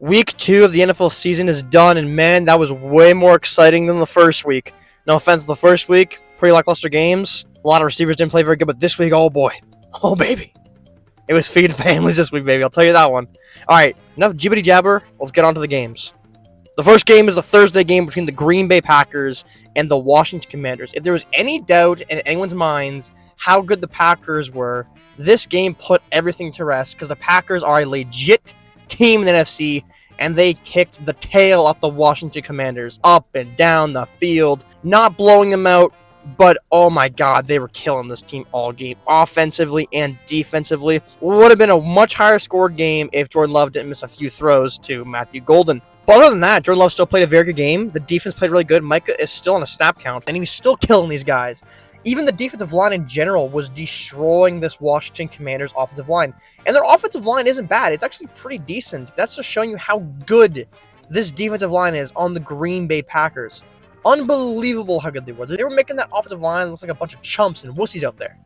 Week 2 of the NFL season is done, and man, that was way more exciting than the first week. No offense, the first week, pretty lackluster games. A lot of receivers didn't play very good, but this week, oh boy. Oh baby. It was feeding families this week, baby. I'll tell you that one. Alright, enough jibbity jabber. Let's get on to the games. The first game is the Thursday game between the Green Bay Packers and the Washington Commanders. If there was any doubt in anyone's minds how good the Packers were, this game put everything to rest because the Packers are a legit team in the NFC, and they kicked the tail off the Washington Commanders up and down the field, not blowing them out, but oh my god, they were killing this team all game, offensively and defensively. Would have been a much higher scored game if Jordan Love didn't miss a few throws to Matthew Golden. But other than that, Jordan Love still played a very good game. The defense played really good. Micah is still on a snap count, and he was still killing these guys. Even the defensive line in general was destroying this Washington Commanders offensive line. And their offensive line isn't bad. It's actually pretty decent. That's just showing you how good this defensive line is on the Green Bay Packers. Unbelievable how good they were. They were making that offensive line look like a bunch of chumps and wussies out there.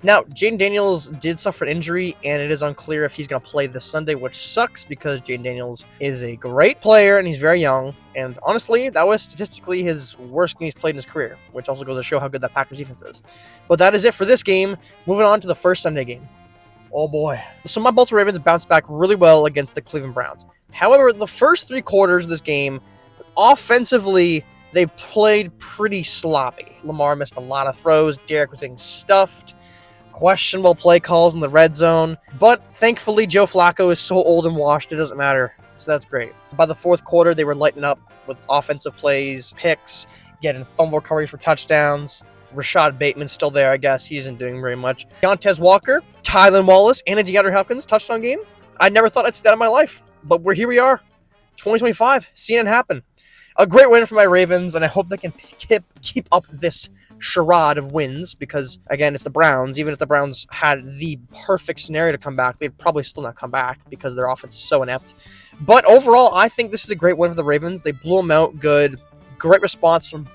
Now, Jayden Daniels did suffer an injury, and it is unclear if he's going to play this Sunday, which sucks because Jayden Daniels is a great player, and he's very young. And honestly, that was statistically his worst game he's played in his career, which also goes to show how good that Packers defense is. But that is it for this game. Moving on to the first Sunday game. Oh boy. So my Baltimore Ravens bounced back really well against the Cleveland Browns. However, the first 3 quarters of this game, offensively, they played pretty sloppy. Lamar missed a lot of throws. Derek was getting stuffed. Questionable play calls in the red zone. But thankfully, Joe Flacco is so old and washed, it doesn't matter. So that's great. By the fourth quarter, they were lighting up with offensive plays, picks, getting fumble recoveries for touchdowns. Rashad Bateman's still there, I guess. He isn't doing very much. Deontay Walker, Tylan Wallace, and a DeAndre Hopkins touchdown game. I never thought I'd see that in my life. But here we are. 2025. Seeing it happen. A great win for my Ravens, and I hope they can keep up this charade of wins because, again, it's the Browns. Even if the Browns had the perfect scenario to come back, they'd probably still not come back because their offense is so inept. But overall, I think this is a great win for the Ravens. They blew them out good. Great response from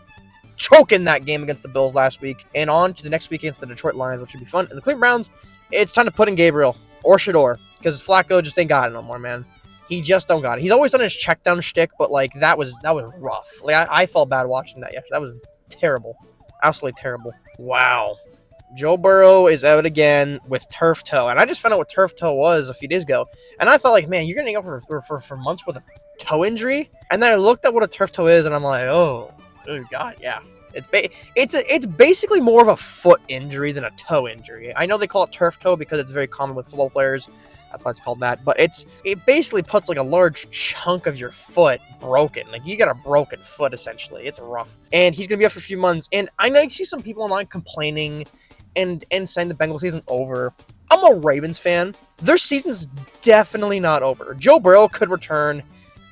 choking that game against the Bills last week. And on to the next week against the Detroit Lions, which should be fun. And the Cleveland Browns, it's time to put in Gabriel or Shador because Flacco just ain't got it no more, man. He just don't got it. He's always done his check down shtick, but like that was rough. Like I felt bad watching that yesterday. That was terrible. Absolutely terrible. Wow. Joe Burrow is out again with turf toe. And I just found out what turf toe was a few days ago. And I thought, like, man, you're going to go for months with a toe injury? And then I looked at what a turf toe is, and I'm like, oh God, yeah. It's basically more of a foot injury than a toe injury. I know they call it turf toe because it's very common with football players. That's why it's called that. But it basically puts like a large chunk of your foot broken. Like you got a broken foot essentially. It's rough. And he's gonna be out for a few months. And I know you see some people online complaining and saying the Bengals season's over. I'm a Ravens fan. Their season's definitely not over. Joe Burrow could return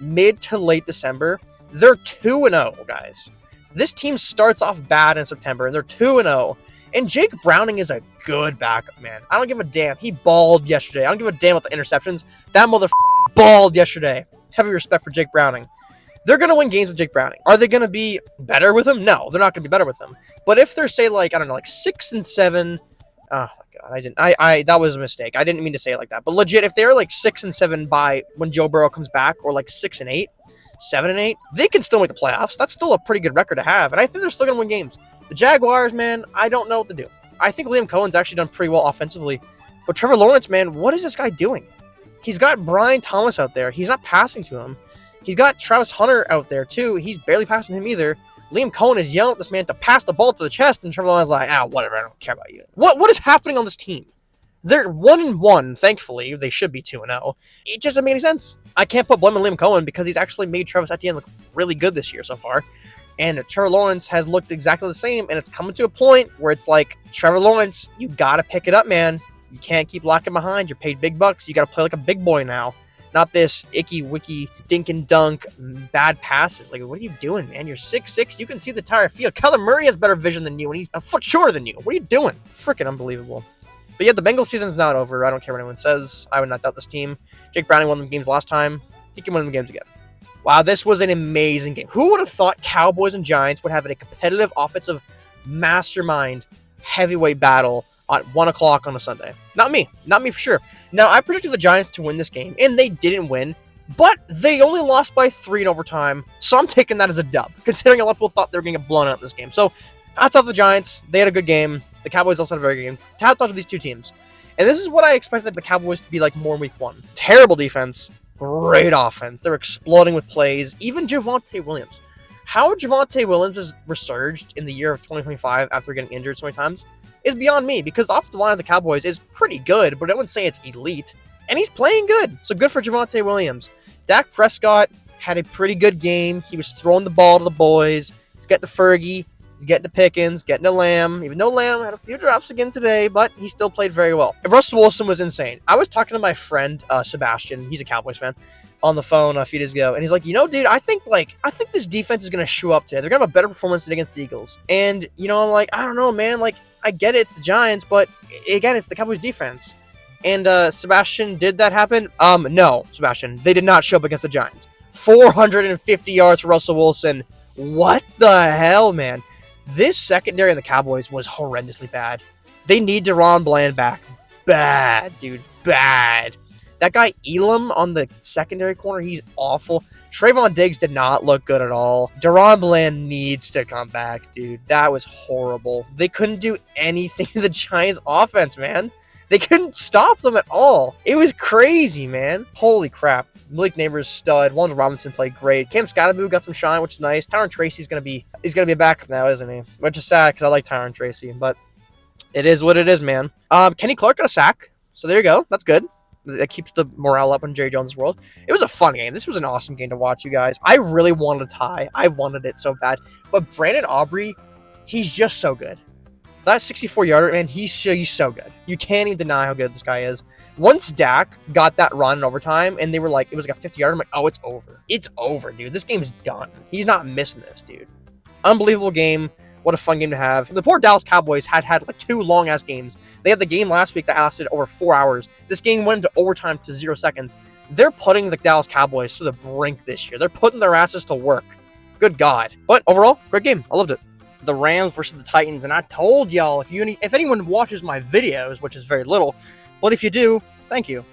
mid to late December. They're 2-0, guys. This team starts off bad in September and they're 2-0. And Jake Browning is a good backup, man. I don't give a damn. He balled yesterday. I don't give a damn about the interceptions. That motherfucker balled yesterday. Heavy respect for Jake Browning. They're going to win games with Jake Browning. Are they going to be better with him? No, they're not going to be better with him. But if they're, say, like, I don't know, like 6-7. Oh, my God. That was a mistake. I didn't mean to say it like that. But legit, if they're like 6-7 by when Joe Burrow comes back, or like 6-8, 7-8, they can still make the playoffs. That's still a pretty good record to have. And I think they're still going to win games. The Jaguars, man, I don't know what to do. I think Liam Cohen's actually done pretty well offensively. But Trevor Lawrence, man, what is this guy doing? He's got Brian Thomas out there. He's not passing to him. He's got Travis Hunter out there, too. He's barely passing him either. Liam Cohen is yelling at this man to pass the ball to the chest, and Trevor Lawrence is like, whatever, I don't care about you. What is happening on this team? They're 1-1, thankfully. They should be 2-0. It just doesn't make any sense. I can't put blame on Liam Cohen because he's actually made Travis Etienne look really good this year so far. And Trevor Lawrence has looked exactly the same, and it's coming to a point where it's like, Trevor Lawrence, you got to pick it up, man. You can't keep locking behind. You're paid big bucks. You got to play like a big boy now. Not this icky-wicky, dink and dunk, bad passes. Like, what are you doing, man? You're 6'6". You can see the entire field. Kyler Murray has better vision than you, and he's a foot shorter than you. What are you doing? Freaking unbelievable. But yeah, the Bengals season's not over. I don't care what anyone says. I would not doubt this team. Jake Browning won them games last time. He can win them games again. Wow, this was an amazing game. Who would have thought Cowboys and Giants would have a competitive offensive mastermind heavyweight battle at 1 o'clock on a Sunday? Not me. Not me for sure. Now, I predicted the Giants to win this game, and they didn't win. But they only lost by 3 in overtime, so I'm taking that as a dub, considering a lot of people thought they were going to get blown out in this game. So, hats off the Giants. They had a good game. The Cowboys also had a very good game. Hats off to these two teams. And this is what I expected the Cowboys to be like more in week 1. Terrible defense, great offense. They're exploding with plays. Even Javonte Williams. How Javonte Williams has resurged in the year of 2025 after getting injured so many times is beyond me, because the offensive line of the Cowboys is pretty good, but I wouldn't say it's elite. And he's playing good. So good for Javonte Williams. Dak Prescott had a pretty good game. He was throwing the ball to the boys. He's getting to Fergie. He's getting to Pickens, getting to Lamb. Even though Lamb had a few drops again today, but he still played very well. And Russell Wilson was insane. I was talking to my friend, Sebastian. He's a Cowboys fan. On the phone a few days ago, and he's like, dude, I think this defense is gonna show up today. They're gonna have a better performance than against the Eagles. And I'm like, I don't know, man. Like, I get it, it's the Giants, but again, it's the Cowboys defense. And Sebastian, did that happen? No, Sebastian, they did not show up against the Giants. 450 yards for Russell Wilson. What the hell, man? This secondary in the Cowboys was horrendously bad. They need DaRon Bland back. Bad, dude. Bad. That guy Elam on the secondary corner, he's awful. Trayvon Diggs did not look good at all. DaRon Bland needs to come back, dude. That was horrible. They couldn't do anything to the Giants' offense, man. They couldn't stop them at all. It was crazy, man. Holy crap. Malik Neighbors stud. Wanda Robinson played great. Cam Scottaboo got some shine, which is nice. Tyron Tracy's gonna be a backup now, isn't he? Which is sad because I like Tyron Tracy, but it is what it is, man. Kenny Clark got a sack, so there you go. That's good. That keeps the morale up in Jerry Jones' world. It was a fun game. This was an awesome game to watch, you guys. I really wanted a tie. I wanted it so bad. But Brandon Aubrey, he's just so good. That 64-yarder, man, he's so good. You can't even deny how good this guy is. Once Dak got that run in overtime, and they were like, it was like a 50-yarder, I'm like, oh, it's over. It's over, dude. This game's done. He's not missing this, dude. Unbelievable game. What a fun game to have. The poor Dallas Cowboys had like 2 long-ass games. They had the game last week that lasted over 4 hours. This game went into overtime to 0 seconds. They're putting the Dallas Cowboys to the brink this year. They're putting their asses to work. Good God. But overall, great game. I loved it. The Rams versus the Titans. And I told y'all, if anyone watches my videos, which is very little, but if you do, thank you.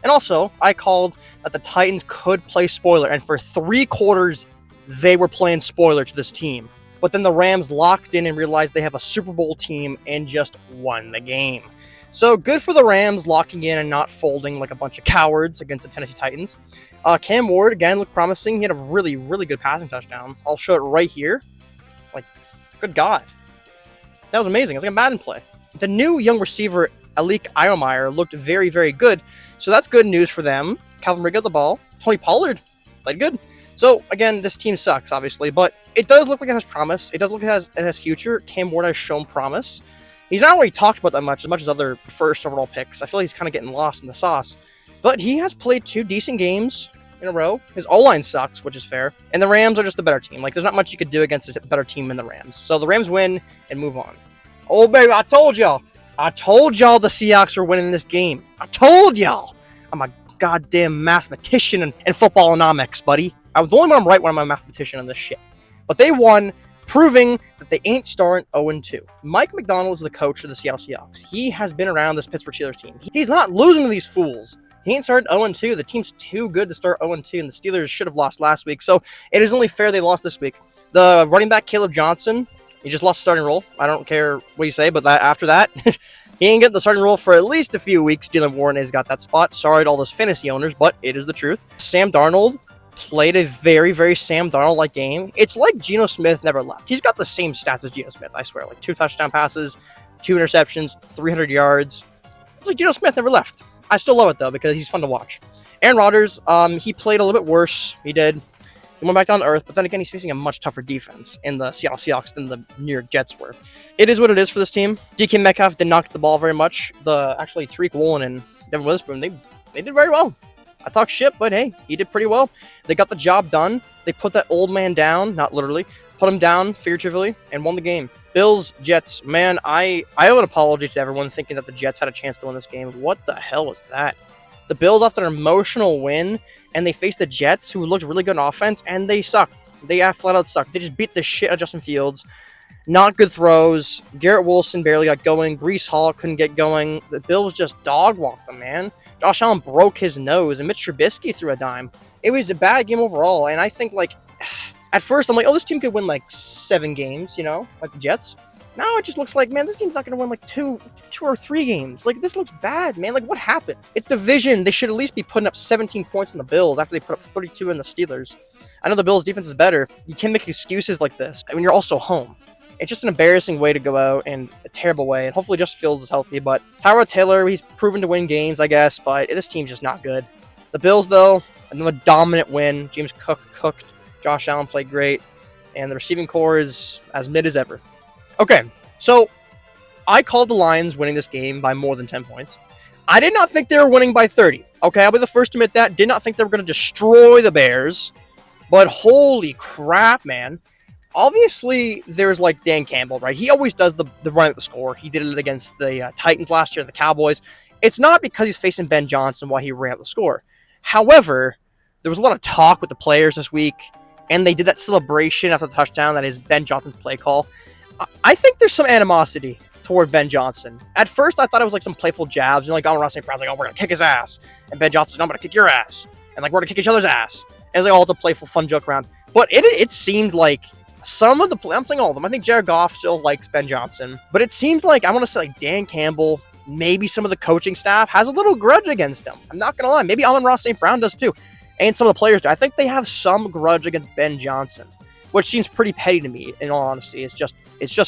And also, I called that the Titans could play spoiler. And for 3 quarters, they were playing spoiler to this team. But then the Rams locked in and realized they have a Super Bowl team and just won the game. So good for the Rams locking in and not folding like a bunch of cowards against the Tennessee Titans. Cam Ward, again, looked promising. He had a really, really good passing touchdown. I'll show it right here. Like, good God. That was amazing. It's like a Madden play. The new young receiver, Alik Iomeyer, looked very, very good. So that's good news for them. Calvin Ridley got the ball. Tony Pollard played good. So, again, this team sucks, obviously, but it does look like it has promise. It does look like it has future. Cam Ward has shown promise. He's not really talked about that much as other first overall picks. I feel like he's kind of getting lost in the sauce. But he has played 2 decent games in a row. His O-line sucks, which is fair. And the Rams are just a better team. Like, there's not much you could do against a better team than the Rams. So the Rams win and move on. Oh, baby, I told y'all. I told y'all the Seahawks were winning this game. I told y'all. I'm a goddamn mathematician and footballonomics, buddy. I was the only one I'm right when I'm a mathematician on this shit. But they won, proving that they ain't starting 0-2. Mike McDonald is the coach of the Seattle Seahawks. He has been around this Pittsburgh Steelers team. He's not losing to these fools. He ain't started 0-2. The team's too good to start 0-2, and the Steelers should have lost last week. So it is only fair they lost this week. The running back, Caleb Johnson, he just lost the starting role. I don't care what you say, but after that, he ain't getting the starting role for at least a few weeks. Jalen Warren has got that spot. Sorry to all those fantasy owners, but it is the truth. Sam Darnold played a very, very Sam Darnold-like game. It's like Geno Smith never left. He's got the same stats as Geno Smith, I swear. Like 2 touchdown passes, 2 interceptions, 300 yards. It's like Geno Smith never left. I still love it, though, because he's fun to watch. Aaron Rodgers, he played a little bit worse. He did. He went back down to earth, but then again, he's facing a much tougher defense in the Seattle Seahawks than the New York Jets were. It is what it is for this team. DK Metcalf did not get the ball very much. Actually, Tariq Woolen and Devin Witherspoon, they did very well. I talk shit, but hey, he did pretty well. They got the job done. They put that old man down, not literally, put him down figuratively, and won the game. Bills, Jets, man, I owe an apology to everyone thinking that the Jets had a chance to win this game. What the hell was that? The Bills, after an emotional win, and they faced the Jets, who looked really good on offense, and they sucked. They flat out sucked. They just beat the shit out of Justin Fields. Not good throws. Garrett Wilson barely got going. Breece Hall couldn't get going. The Bills just dog-walked them, man. Josh Allen broke his nose, and Mitch Trubisky threw a dime. It was a bad game overall, and I think, like, at first I'm like, oh, this team could win like 7 games, you know, like the Jets. Now it just looks like, man, this team's not going to win like two or 3 games. Like, this looks bad, man. Like, what happened? It's division. They should at least be putting up 17 points on the Bills after they put up 32 in the Steelers. I know the Bills' defense is better. You can't make excuses like this when you're also home. It's just an embarrassing way to go out, and a terrible way. And hopefully Justin Fields is healthy. But Tyrod Taylor, he's proven to win games, I guess. But this team's just not good. The Bills, though, another dominant win. James Cook cooked. Josh Allen played great. And the receiving core is as mid as ever. Okay, so I called the Lions winning this game by more than 10 points. I did not think they were winning by 30. Okay, I'll be the first to admit that. Did not think they were going to destroy the Bears. But holy crap, man. Obviously, there's like Dan Campbell, right? He always does the run at the score. He did it against the Titans last year, the Cowboys. It's not because he's facing Ben Johnson why he ran out the score. However, there was a lot of talk with the players this week, and they did that celebration after the touchdown that is Ben Johnson's play call. I think there's some animosity toward Ben Johnson. At first, I thought it was like some playful jabs. You know, like Amon-Ra St. Brown's like, oh, we're going to kick his ass. And Ben Johnson's like, I'm going to kick your ass. And like, we're going to kick each other's ass. And it's like, oh, it's a playful, fun joke around. But it seemed like some of the I'm saying all of them. I think Jared Goff still likes Ben Johnson. But it seems like, I want to say like Dan Campbell, maybe some of the coaching staff has a little grudge against him. I'm not going to lie. Maybe Amon-Ra St. Brown does too. And some of the players do. I think they have some grudge against Ben Johnson, which seems pretty petty to me, in all honesty. It's just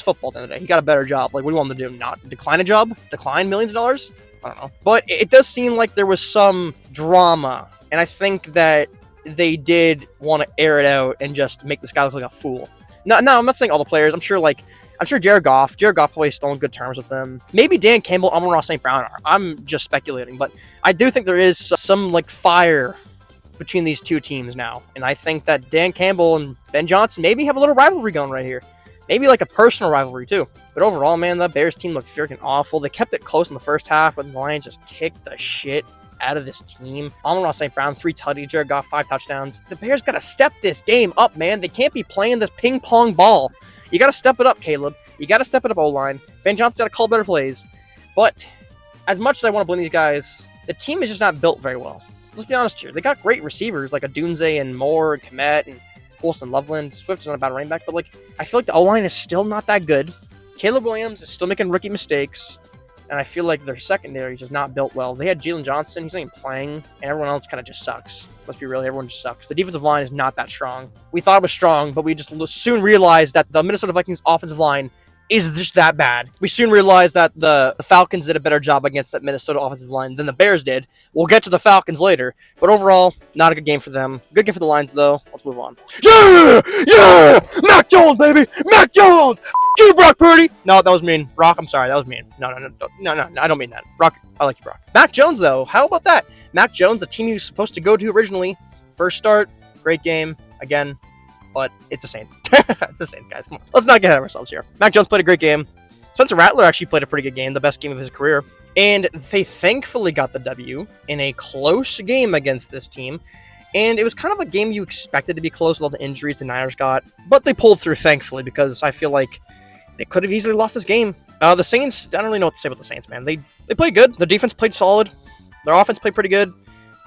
football at the end of the day. He got a better job. Like, what do you want him to do? Not decline a job? Decline millions of dollars? I don't know. But it does seem like there was some drama. And I think that they did want to air it out and just make this guy look like a fool. No, I'm not saying all the players. I'm sure Jared Goff probably still on good terms with them. Maybe Dan Campbell, Amon-Ra St. Brown are. I'm just speculating. But I do think there is some, like, fire between these two teams now. And I think that Dan Campbell and Ben Johnson maybe have a little rivalry going right here. Maybe like a personal rivalry too. But overall, man, the Bears team looked freaking awful. They kept it close in the first half, but the Lions just kicked the shit out of this team. Amon-Ra St. Brown, 3 tutties. Jared Goff, 5 touchdowns. The Bears got to step this game up, man. They can't be playing this ping pong ball. You got to step it up, Caleb. You got to step it up, O-line. Ben Johnson got to call better plays. But as much as I want to blame these guys, the team is just not built very well. Let's be honest here. They got great receivers like Adunze and Moore and Kmet and Colston Loveland. Swift is not a bad running back, but like I feel like the O-line is still not that good. Caleb Williams is still making rookie mistakes, and I feel like their secondary is just not built well. They had Jalen Johnson. He's not even playing, and everyone else kind of just sucks. Let's be real. Everyone just sucks. The defensive line is not that strong. We thought it was strong, but we just soon realized that the Minnesota Vikings offensive line is just that bad. We soon realized that the Falcons did a better job against that Minnesota offensive line than the Bears did. We'll get to the Falcons later, but overall, not a good game for them. Good game for the Lions, though. Let's move on. Yeah! Mac Jones, baby! Mac Jones! You, Brock Purdy! No, that was mean. Brock, I'm sorry. That was mean. No, I don't mean that. Brock, I like you, Brock. Mac Jones, though. How about that? Mac Jones, the team he was supposed to go to originally. First start, great game. Again, but it's the Saints. It's the Saints, guys. Come on. Let's not get ahead of ourselves here. Mac Jones played a great game. Spencer Rattler actually played a pretty good game, the best game of his career. And they thankfully got the W in a close game against this team. And it was kind of a game you expected to be close with all the injuries the Niners got. But they pulled through, thankfully, because I feel like they could have easily lost this game. The Saints, I don't really know what to say about the Saints, man. They played good. Their defense played solid. Their offense played pretty good.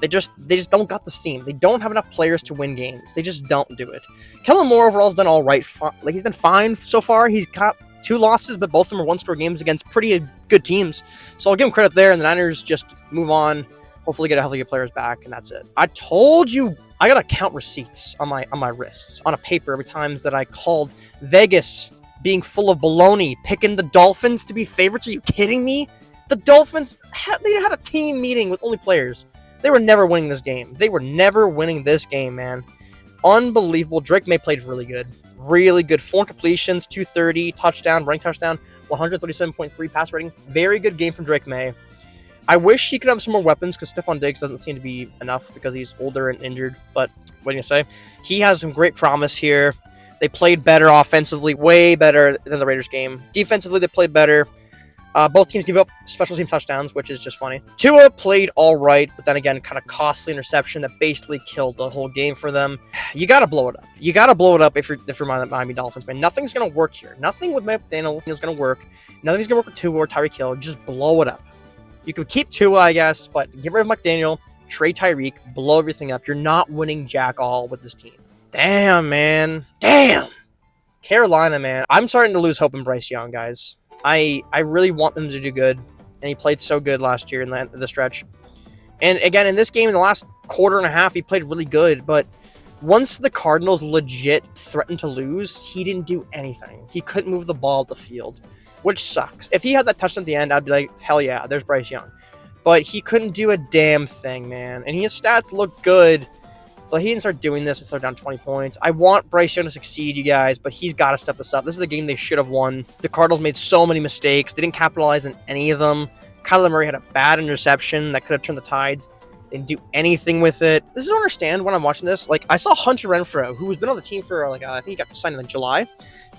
They just don't got the steam. They don't have enough players to win games. They just don't do it. Kellen Moore overall has done all right. Like, he's done fine so far. He's got 2 losses, but both of them are 1-score games against pretty good teams. So I'll give him credit there, and the Niners just move on. Hopefully get a healthy players back, and that's it. I told you I gotta count receipts on my wrists on a paper every time that I called Vegas being full of baloney, picking the Dolphins to be favorites. Are you kidding me? The Dolphins they had a team meeting with only players. They were never winning this game. They were never winning this game, man. Unbelievable. Drake May played really good. Really good. 4 completions, 230, touchdown, running touchdown, 137.3 pass rating. Very good game from Drake May. I wish he could have some more weapons because Stephon Diggs doesn't seem to be enough because he's older and injured. But what do you say? He has some great promise here. They played better offensively, way better than the Raiders game. Defensively, they played better. Both teams give up special team touchdowns, which is just funny. Tua played all right, but then again, kind of costly interception that basically killed the whole game for them. You got to blow it up. You got to blow it up if you're Miami Dolphins, man. Nothing's going to work here. Nothing with McDaniel is going to work. Nothing's going to work with Tua or Tyreek Hill. Just blow it up. You could keep Tua, I guess, but get rid of McDaniel. trade Tyreek, blow everything up. You're not winning jack all with this team. Damn, man. Damn. Carolina, man. I'm starting to lose hope in Bryce Young, guys. I really want them to do good, and he played so good last year in the stretch. And again, in this game, in the last quarter and a half, he played really good, but once the Cardinals legit threatened to lose, he didn't do anything. He couldn't move the ball up the field, which sucks. If he had that touchdown at the end, I'd be like, hell yeah, there's Bryce Young. But he couldn't do a damn thing, man. And his stats look good, but he didn't start doing this until down 20 points. I want Bryce Young to succeed, you guys, but he's got to step this up. This is a game they should have won. The Cardinals made so many mistakes. They didn't capitalize on any of them. Kyler Murray had a bad interception that could have turned the tides. They didn't do anything with it. This is to understand when I'm watching this. Like, I saw Hunter Renfrow, who has been on the team for, like, I think he got signed in July.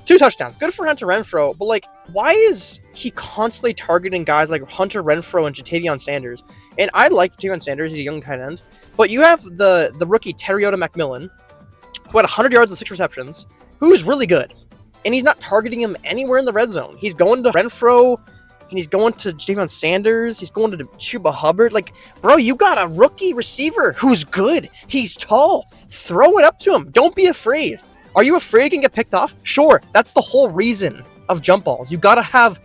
2 touchdowns. Good for Hunter Renfrow. But, like, why is he constantly targeting guys like Hunter Renfrow and Jatavion Sanders? And I like Jatavion Sanders. He's a young tight end. But you have the rookie Terriota McMillan, who had 100 yards and 6 receptions, who's really good. And he's not targeting him anywhere in the red zone. He's going to Renfrow, and he's going to Jatavion Sanders. He's going to Chuba Hubbard. Like, bro, you got a rookie receiver who's good. He's tall. Throw it up to him. Don't be afraid. Are you afraid you can get picked off? Sure. That's the whole reason of jump balls. You gotta have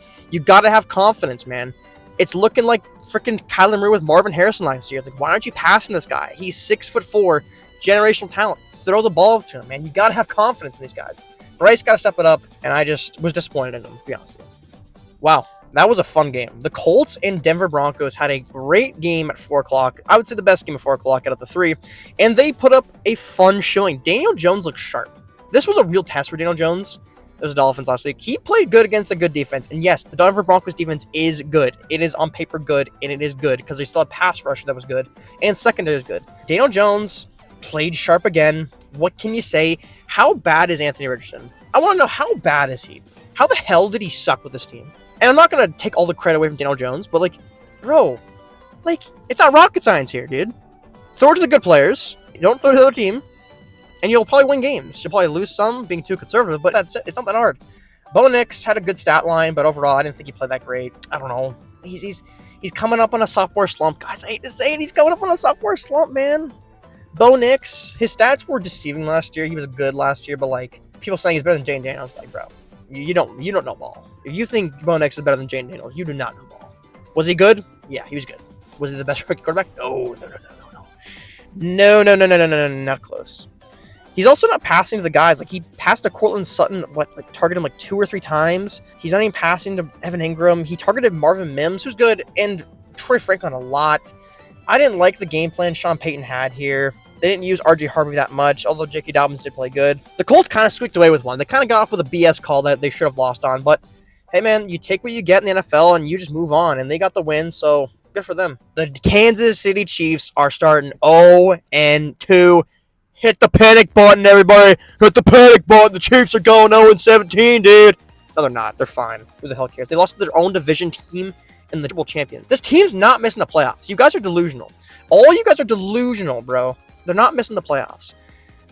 confidence, man. It's looking like freaking Kyler Murray with Marvin Harrison last year. It's like, why aren't you passing this guy? He's 6'4", generational talent. Throw the ball up to him, man. You gotta have confidence in these guys. Bryce gotta step it up, and I just was disappointed in him, to be honest with you. Wow. That was a fun game. The Colts and Denver Broncos had a great game at 4 o'clock. I would say the best game at 4 o'clock out of the 3. And they put up a fun showing. Daniel Jones looked sharp. This was a real test for Daniel Jones. It was the Dolphins last week. He played good against a good defense. And yes, the Denver Broncos defense is good. It is on paper good, and it is good because they still have pass rusher that was good. And secondary is good. Daniel Jones played sharp again. What can you say? How bad is Anthony Richardson? I want to know, how bad is he? How the hell did he suck with this team? And I'm not going to take all the credit away from Daniel Jones, but, like, bro, like, it's not rocket science here, dude. Throw it to the good players. Don't throw it to the other team. And you'll probably win games. You'll probably lose some being too conservative, but that's it. It's not that hard. Bo Nix had a good stat line, but overall, I didn't think he played that great. I don't know. He's coming up on a sophomore slump. Guys, I hate to say it. He's coming up on a sophomore slump, man. Bo Nix, his stats were deceiving last year. He was good last year, but, like, people saying he's better than Jane Daniels, like, bro, you don't know ball. If you think Bo Nix is better than Jane Daniels, you do not know ball. Was he good? Yeah, he was good. Was he the best rookie quarterback? No, not close. He's also not passing to the guys. Like, he passed to Cortland Sutton, targeted him like 2 or 3 times. He's not even passing to Evan Ingram. He targeted Marvin Mims, who's good, and Troy Franklin a lot. I didn't like the game plan Sean Payton had here. They didn't use R.J. Harvey that much, although J.K. Dobbins did play good. The Colts kind of squeaked away with one. They kind of got off with a BS call that they should have lost on, but hey, man, you take what you get in the NFL and you just move on, and they got the win, so good for them. The Kansas City Chiefs are starting 0-2. Hit the panic button, everybody. Hit the panic button. The Chiefs are going 0-17, dude. No, they're not. They're fine. Who the hell cares? They lost to their own division team and the Super Bowl champion. This team's not missing the playoffs. You guys are delusional. All you guys are delusional, bro. They're not missing the playoffs.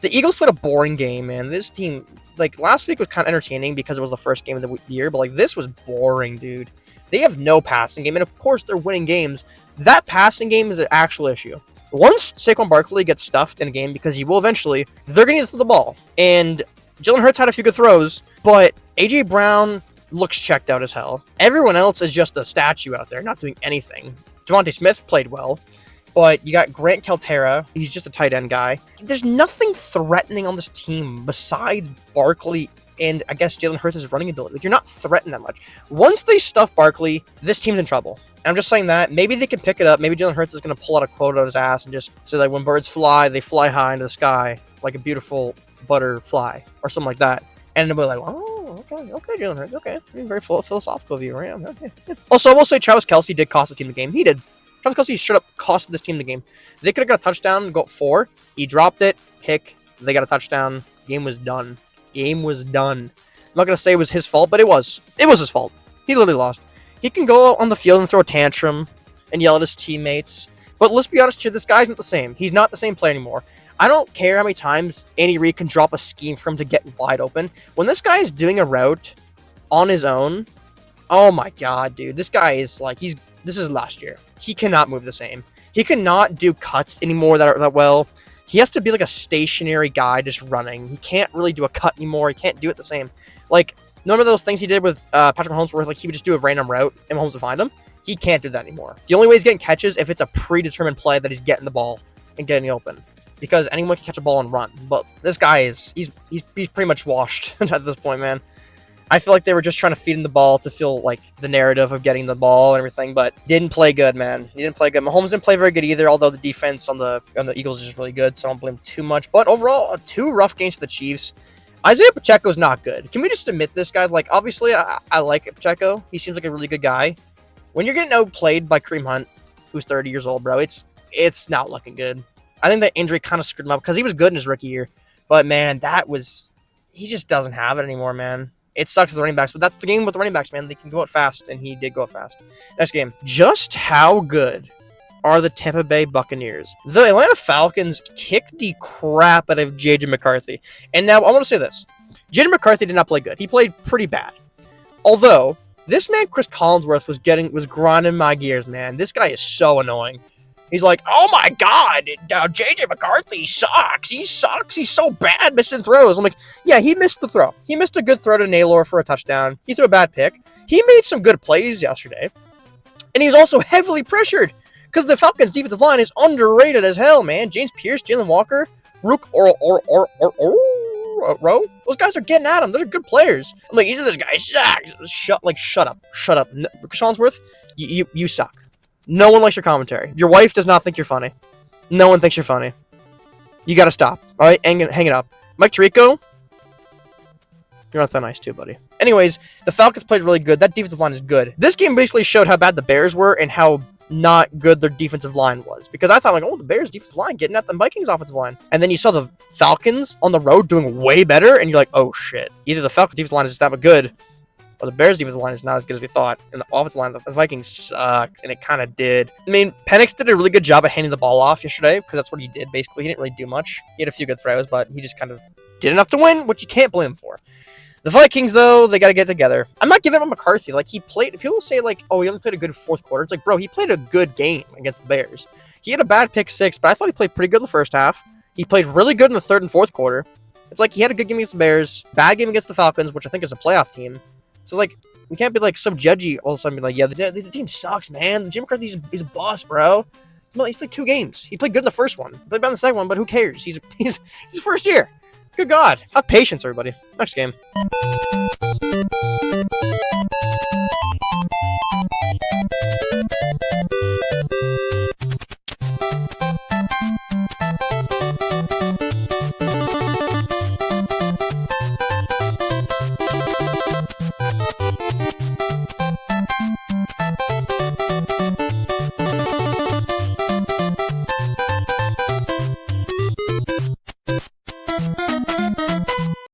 The Eagles played a boring game, man. This team, like, last week was kind of entertaining because it was the first game of the year, but, like, this was boring, dude. They have no passing game, and of course they're winning games. That passing game is an actual issue. Once Saquon Barkley gets stuffed in a game, because he will eventually, they're going to throw the ball. And Jalen Hurts had a few good throws, but A.J. Brown looks checked out as hell. Everyone else is just a statue out there, not doing anything. Devontae Smith played well, but you got Grant Caltera. He's just a tight end guy. There's nothing threatening on this team besides Barkley and, I guess, Jalen Hurts' running ability. Like, you're not threatened that much. Once they stuff Barkley, this team's in trouble. I'm just saying that. Maybe they can pick it up. Maybe Jalen Hurts is going to pull out a quote out of his ass and just say, like, when birds fly, they fly high into the sky like a beautiful butterfly or something like that. And they'll be like, oh, okay, Jalen Hurts, okay. You're very philosophical of you, right? Okay. Also, I will say Travis Kelce did cost the team the game. He did. Travis Kelce straight up costed this team the game. They could have got a touchdown and go 4. He dropped it, pick. They got a touchdown. Game was done. I'm not going to say it was his fault, but it was. It was his fault. He literally lost. He can go on the field and throw a tantrum and yell at his teammates. But let's be honest here, this guy's not the same. He's not the same player anymore. I don't care how many times Andy Reid can drop a scheme for him to get wide open. When this guy is doing a route on his own, oh my God, dude. This guy is like, this is last year. He cannot move the same. He cannot do cuts anymore that well. He has to be like a stationary guy just running. He can't really do a cut anymore. He can't do it the same. Like, remember those things he did with Patrick Mahomes where like he would just do a random route and Mahomes would find him? He can't do that anymore. The only way he's getting catches if it's a predetermined play that he's getting the ball and getting open. Because anyone can catch a ball and run. But this guy he's pretty much washed at this point, man. I feel like they were just trying to feed him the ball to feel like the narrative of getting the ball and everything, but didn't play good, man. He didn't play good. Mahomes didn't play very good either, although the defense on the Eagles is just really good, so I don't blame him too much. But overall, 2 rough games for the Chiefs. Isaiah Pacheco's not good. Can we just admit this, guys? Like, obviously, I like Pacheco. He seems like a really good guy. When you're getting outplayed by Kareem Hunt, who's 30 years old, bro, it's not looking good. I think that injury kind of screwed him up because he was good in his rookie year. But, man, he just doesn't have it anymore, man. It sucks with the running backs, but that's the game with the running backs, man. They can go out fast, and he did go out fast. Next game. Just how good are the Tampa Bay Buccaneers? The Atlanta Falcons kicked the crap out of J.J. McCarthy. And now, I want to say this. J.J. McCarthy did not play good. He played pretty bad. Although, this man, Chris Collinsworth, was grinding my gears, man. This guy is so annoying. He's like, oh my God, J.J. McCarthy sucks. He sucks. He's so bad missing throws. I'm like, yeah, he missed the throw. He missed a good throw to Naylor for a touchdown. He threw a bad pick. He made some good plays yesterday. And he's also heavily pressured because the Falcons' defensive line is underrated as hell, man. James Pierce, Jalen Walker, Rook, Rowe. Those guys are getting at him. They're good players. I'm like, each of those guys sucks. Shut up. No, Chris Collinsworth, you suck. No one likes your commentary. Your wife does not think you're funny. No one thinks you're funny. You gotta stop. Alright? Hang it up. Mike Tirico, you're not that nice too, buddy. Anyways, the Falcons played really good. That defensive line is good. This game basically showed how bad the Bears were and how not good their defensive line was. Because I thought, like, oh, the Bears' defensive line getting at the Vikings' offensive line. And then you saw the Falcons on the road doing way better, and you're like, oh, shit. Either the Falcons' defensive line is just that good, or the Bears' defensive line is not as good as we thought. And the offensive line, the Vikings sucked, and it kind of did. I mean, Penix did a really good job at handing the ball off yesterday, because that's what he did, basically. He didn't really do much. He had a few good throws, but he just kind of did enough to win, which you can't blame him for. The Vikings, though, they got to get together. I'm not giving up McCarthy. Like, he played... People say, like, oh, he only played a good fourth quarter. It's like, bro, he played a good game against the Bears. He had a bad pick 6, but I thought he played pretty good in the first half. He played really good in the third and fourth quarter. It's like he had a good game against the Bears, bad game against the Falcons, which I think is a playoff team. So, like, we can't be, like, so judgy all of a sudden. Be like, yeah, the team sucks, man. Jim McCarthy's a boss, bro. No, he's played 2 games. He played good in the first one. He played bad in the second one, but who cares? He's his first year. Good God. Have patience, everybody. Next game.